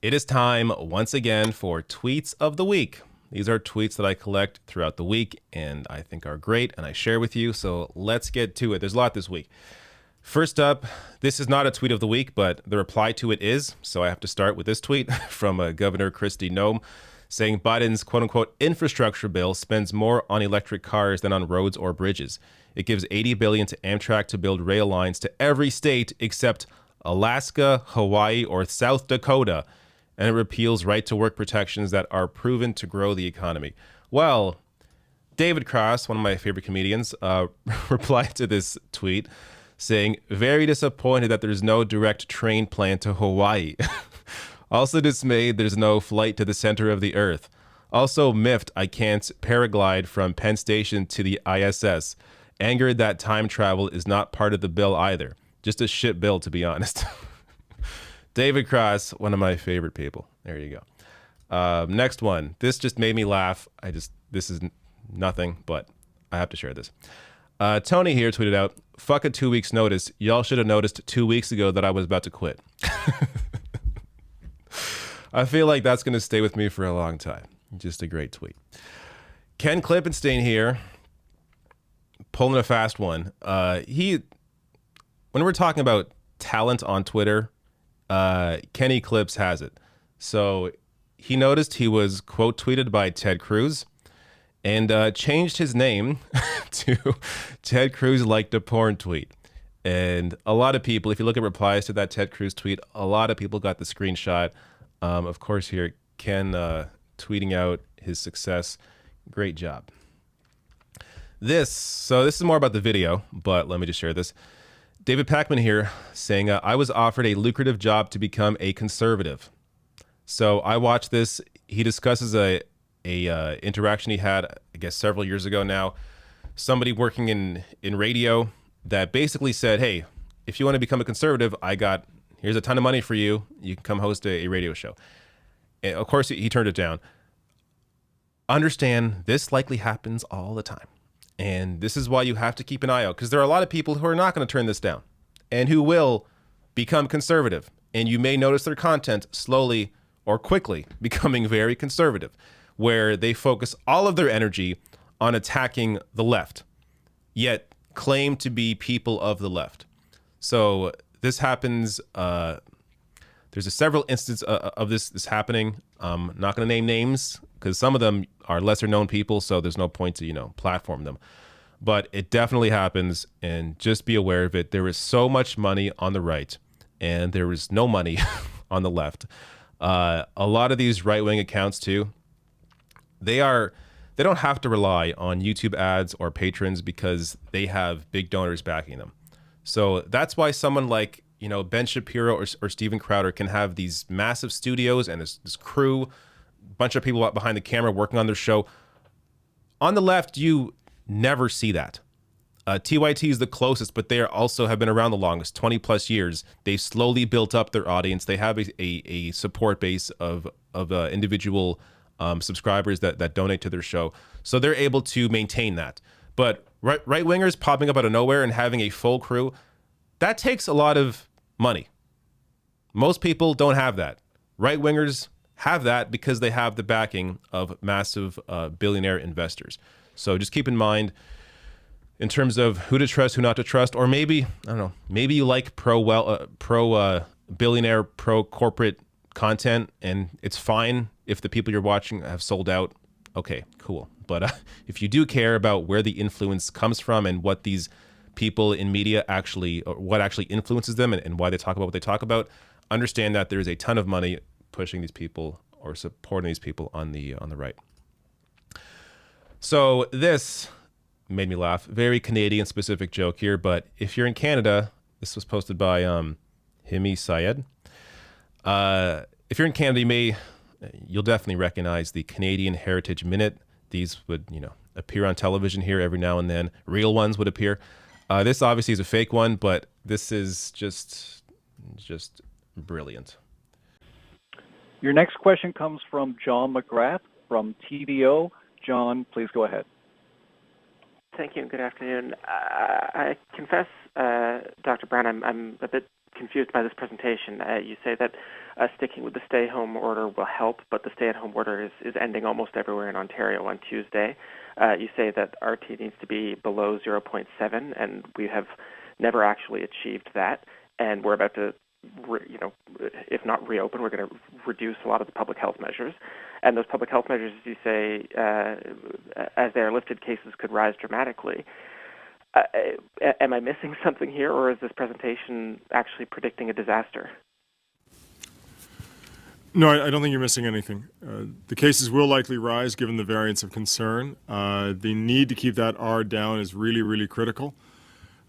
It is time once again for Tweets of the Week. These are tweets that I collect throughout the week and I think are great and I share with you. So let's get to it. There's a lot this week. First up, this is not a tweet of the week, but the reply to it is. So I have to start with this tweet from Governor Kristi Noem saying Biden's quote-unquote infrastructure bill spends more on electric cars than on roads or bridges. It gives $80 billion to Amtrak to build rail lines to every state except Alaska, Hawaii, or South Dakota, and it repeals right-to-work protections that are proven to grow the economy. Well, David Cross, one of my favorite comedians, replied to this tweet saying, very disappointed that there's no direct train plan to Hawaii. Also dismayed there's no flight to the center of the earth. Also miffed I can't paraglide from Penn Station to the ISS. Angered that time travel is not part of the bill either. Just a shit bill, to be honest. David Cross, one of my favorite people. There you go. Next one. This just made me laugh. This is nothing, but I have to share this. Tony here tweeted out, fuck a 2 weeks notice. Y'all should have noticed 2 weeks ago that I was about to quit. I feel like that's going to stay with me for a long time. Just a great tweet. Ken Klippenstein here, pulling a fast one. When we're talking about talent on Twitter, Kenny Clips has it. So he noticed he was quote tweeted by Ted Cruz and changed his name to Ted Cruz liked a porn tweet. And a lot of people, if you look at replies to that Ted Cruz tweet, a lot of people got the screenshot. Of course, here, Ken tweeting out his success. Great job. This is more about the video, but let me just share this. David Packman here saying, I was offered a lucrative job to become a conservative. So I watched this. He discusses a interaction he had, I guess, several years ago now. Somebody working in radio that basically said, hey, if you want to become a conservative, here's a ton of money for you. You can come host a radio show. And of course, he turned it down. Understand, this likely happens all the time. And this is why you have to keep an eye out, because there are a lot of people who are not going to turn this down and who will become conservative. And you may notice their content slowly or quickly becoming very conservative, where they focus all of their energy on attacking the left, yet claim to be people of the left. So this happens. There's several instances of this happening. I'm not going to name names because some of them are lesser known people, so there's no point to platform them. But it definitely happens, and just be aware of it. There is so much money on the right, and there is no money on the left. A lot of these right-wing accounts too, they don't have to rely on YouTube ads or patrons because they have big donors backing them. So that's why someone like Ben Shapiro or Steven Crowder can have these massive studios and this crew, bunch of people behind the camera working on their show. On the left, you never see that. TYT is the closest, but they also have been around the longest, 20 plus years. They've slowly built up their audience. They have a support base of individual subscribers that donate to their show. So they're able to maintain that. But right-wingers popping up out of nowhere and having a full crew, that takes a lot of money. Most people don't have that. Right-wingers have that because they have the backing of massive billionaire investors. So just keep in mind in terms of who to trust, who not to trust, or maybe, I don't know, maybe you like pro billionaire, pro corporate content, and it's fine if the people you're watching have sold out. Okay, cool. But if you do care about where the influence comes from and what these people in media what actually influences them and why they talk about what they talk about, understand that there is a ton of money pushing these people or supporting these people on the right. So this made me laugh. Very Canadian specific joke here, but if you're in Canada, this was posted by Himi Syed. If you're in Canada, you'll definitely recognize the Canadian Heritage Minute. These would, appear on television here every now and then. Real ones would appear. This obviously is a fake one, but this is just brilliant. Your next question comes from John McGrath from TVO. John, please go ahead. Thank you and good afternoon. I confess, Dr. Brown, I'm a bit confused by this presentation. You say that sticking with the stay-home order will help, but the stay-at-home order is ending almost everywhere in Ontario on Tuesday. You say that RT needs to be below 0.7, and we have never actually achieved that, and we're about to, if not reopen, we're going to reduce a lot of the public health measures. And those public health measures, as you say, as they are lifted, cases could rise dramatically. Am I missing something here, or is this presentation actually predicting a disaster? No, I don't think you're missing anything. The cases will likely rise given the variants of concern. The need to keep that R down is really, really critical.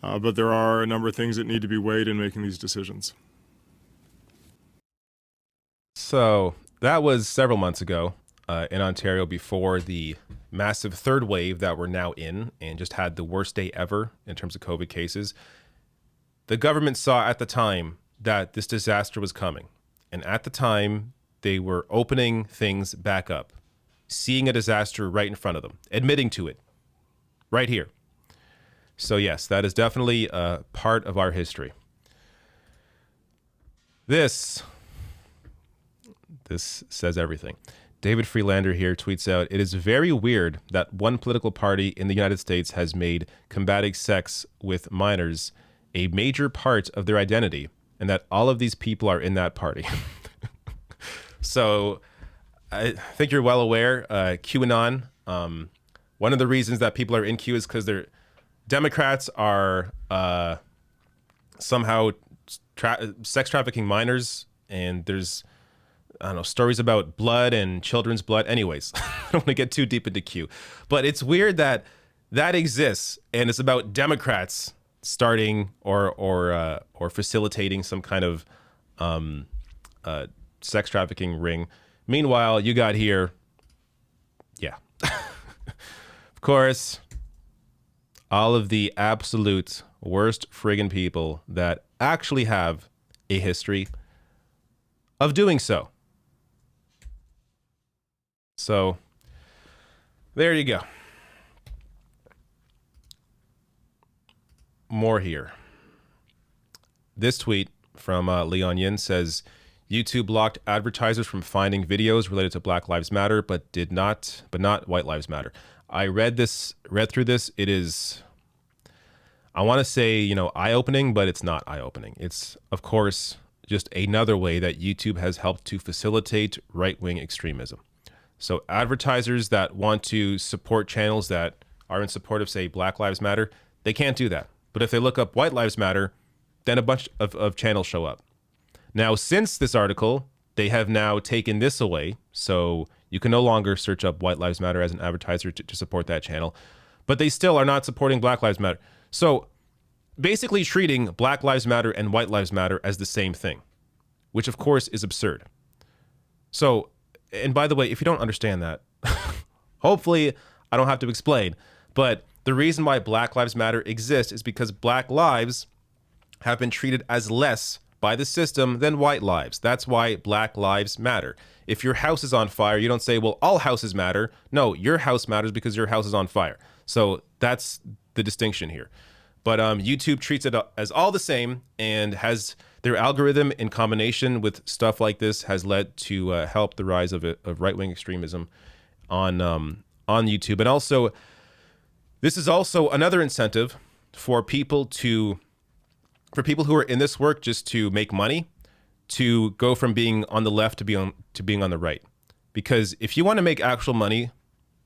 But there are a number of things that need to be weighed in making these decisions. So that was several months ago in Ontario before the massive third wave that we're now in and just had the worst day ever in terms of COVID cases. The government saw at the time that this disaster was coming. And at the time, they were opening things back up, seeing a disaster right in front of them, admitting to it right here. So yes, that is definitely a part of our history. This says everything. David Freelander here tweets out, "It is very weird that one political party in the United States has made combating sex with minors a major part of their identity, and that all of these people are in that party." So I think you're well aware, QAnon, one of the reasons that people are in Q is because Democrats are somehow sex trafficking minors, and there's, I don't know, stories about blood and children's blood. Anyways, I don't want to get too deep into Q, but it's weird that that exists, and it's about Democrats starting or facilitating some kind of sex trafficking ring. Meanwhile, you got here, yeah, of course, all of the absolute worst friggin' people that actually have a history of doing so. So there you go. More here. This tweet from Leon Yin says, YouTube blocked advertisers from finding videos related to Black Lives Matter, but not White Lives Matter. I read through this. It is, I want to say, eye-opening, but it's not eye-opening. It's, of course, just another way that YouTube has helped to facilitate right-wing extremism. So advertisers that want to support channels that are in support of, say, Black Lives Matter, they can't do that. But if they look up White Lives Matter, then a bunch of channels show up. Now, since this article, they have now taken this away. So you can no longer search up White Lives Matter as an advertiser to support that channel. But they still are not supporting Black Lives Matter. So basically treating Black Lives Matter and White Lives Matter as the same thing, which of course is absurd. So, and by the way, if you don't understand that, hopefully I don't have to explain, but the reason why Black Lives Matter exists is because Black lives have been treated as less by the system than white lives. That's why Black Lives Matter. If your house is on fire, you don't say, well, all houses matter. No, your house matters because your house is on fire. So that's the distinction here. But YouTube treats it as all the same, and has their algorithm in combination with stuff like this has led to help the rise of right-wing extremism on YouTube. And also, this is also another incentive for people who are in this work just to make money, to go from being on the left to being on the right. Because if you want to make actual money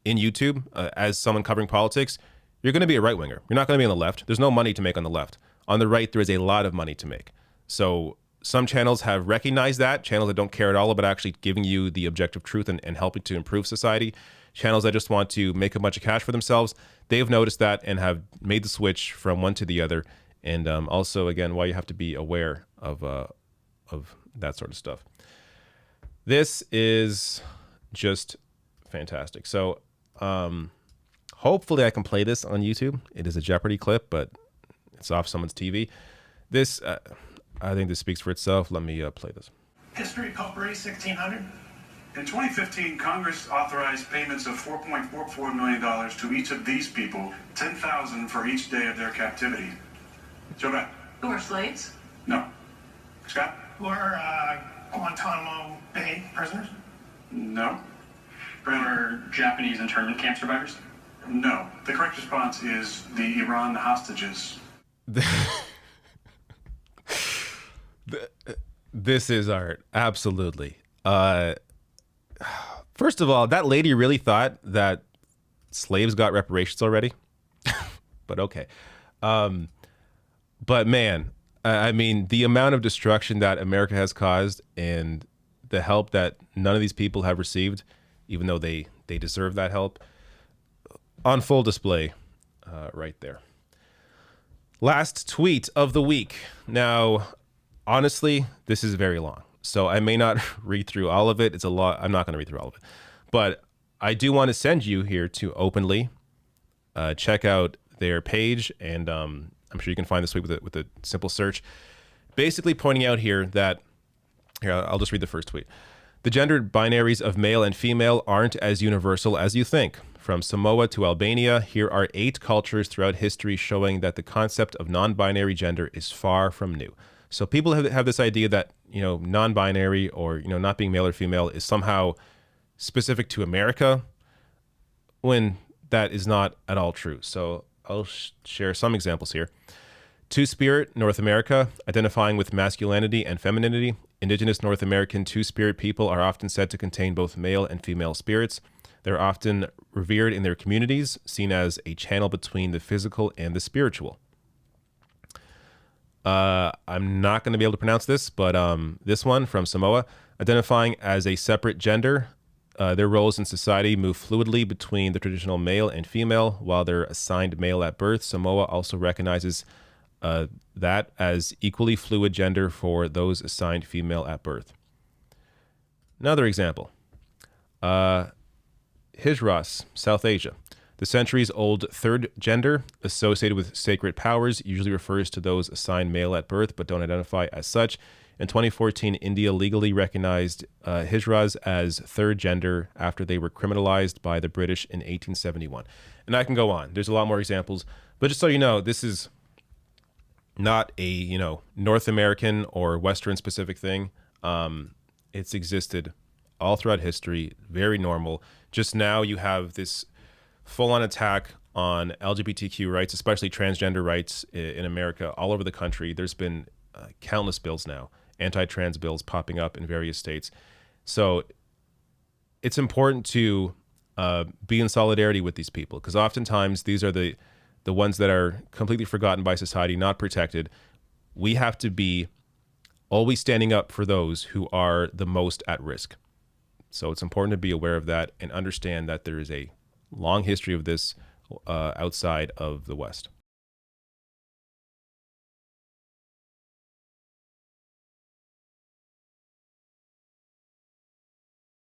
in YouTube as someone covering politics, you're going to be a right-winger. You're not going to be on the left. There's no money to make on the left. On the right, there is a lot of money to make. So some channels have recognized that, channels that don't care at all about actually giving you the objective truth and helping to improve society. Channels that just want to make a bunch of cash for themselves, they've noticed that and have made the switch from one to the other. And also, again, why you have to be aware of that sort of stuff. This is just fantastic. So hopefully I can play this on YouTube. It is a Jeopardy clip, but it's off someone's TV. This, I think this speaks for itself. Let me play this. History, potpourri, 1600. In 2015, Congress authorized payments of $4.44 million to each of these people, $10,000 for each day of their captivity. Joe, Who were slaves? no. Scott? Were Guantanamo Bay prisoners? No. Were Japanese internment camp survivors? No. The correct response is the Iran hostages. This is art. Absolutely. First of all, that lady really thought that slaves got reparations already. But okay. But man, I mean, the amount of destruction that America has caused and the help that none of these people have received, even though they deserve that help, on full display right there. Last tweet of the week. Now, honestly, this is very long, so I may not read through all of it. It's a lot. I'm not going to read through all of it, but I do want to send you here to Openly. Check out their page, and I'm sure you can find this tweet with a simple search. Basically pointing out here that, here, I'll just read the first tweet. The gendered binaries of male and female aren't as universal as you think. From Samoa to Albania, here are 8 cultures throughout history showing that the concept of non-binary gender is far from new. So people have this idea that, non-binary or, not being male or female is somehow specific to America, when that is not at all true. So I'll share some examples here. Two-Spirit, North America, identifying with masculinity and femininity. Indigenous North American Two-Spirit people are often said to contain both male and female spirits. They're often revered in their communities, seen as a channel between the physical and the spiritual. I'm not going to be able to pronounce this, but this one from Samoa, identifying as a separate gender. Their roles in society move fluidly between the traditional male and female. While they're assigned male at birth, Samoa also recognizes that as equally fluid gender for those assigned female at birth. Another example. Hijras, South Asia. The centuries-old third gender associated with sacred powers usually refers to those assigned male at birth but don't identify as such. In 2014, India legally recognized Hijras as third gender after they were criminalized by the British in 1871. And I can go on. There's a lot more examples. But just so you know, this is not a, North American or Western specific thing. It's existed all throughout history, very normal. Just now you have this full-on attack on LGBTQ rights, especially transgender rights in America, all over the country. There's been countless bills now, anti-trans bills popping up in various states. So it's important to be in solidarity with these people, because oftentimes these are the ones that are completely forgotten by society, not protected. We have to be always standing up for those who are the most at risk. So it's important to be aware of that and understand that there is a long history of this outside of the West.